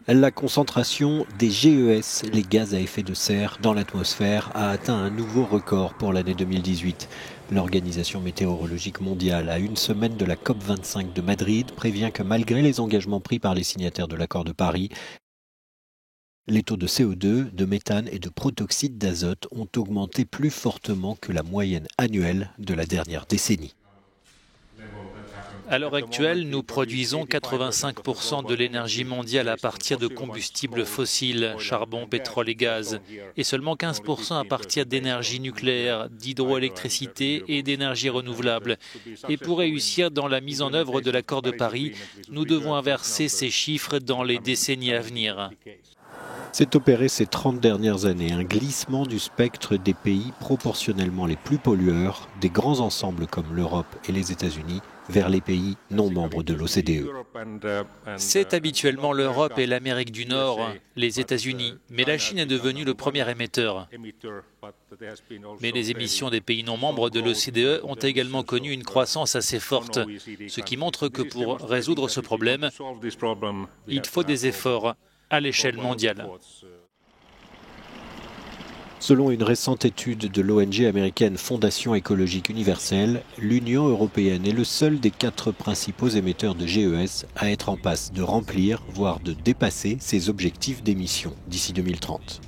La concentration des GES, les gaz à effet de serre, dans l'atmosphère a atteint un nouveau record pour l'année 2018. L'Organisation météorologique mondiale, à une semaine de la COP25 de Madrid, prévient que malgré les engagements pris par les signataires de l'accord de Paris, les taux de CO2, de méthane et de protoxyde d'azote ont augmenté plus fortement que la moyenne annuelle de la dernière décennie. À l'heure actuelle, nous produisons 85% de l'énergie mondiale à partir de combustibles fossiles, charbon, pétrole et gaz, et seulement 15% à partir d'énergie nucléaire, d'hydroélectricité et d'énergie renouvelable. Et pour réussir dans la mise en œuvre de l'accord de Paris, nous devons inverser ces chiffres dans les décennies à venir. S'est opéré ces 30 dernières années un glissement du spectre des pays proportionnellement les plus pollueurs, des grands ensembles comme l'Europe et les États-Unis, vers les pays non membres de l'OCDE. C'est habituellement l'Europe et l'Amérique du Nord, les États-Unis, mais la Chine est devenue le premier émetteur. Mais les émissions des pays non membres de l'OCDE ont également connu une croissance assez forte, ce qui montre que pour résoudre ce problème, il faut des efforts à l'échelle mondiale. Selon une récente étude de l'ONG américaine Fondation écologique universelle, l'Union européenne est le seul des 4 principaux émetteurs de GES à être en passe de remplir, voire de dépasser ses objectifs d'émissions d'ici 2030.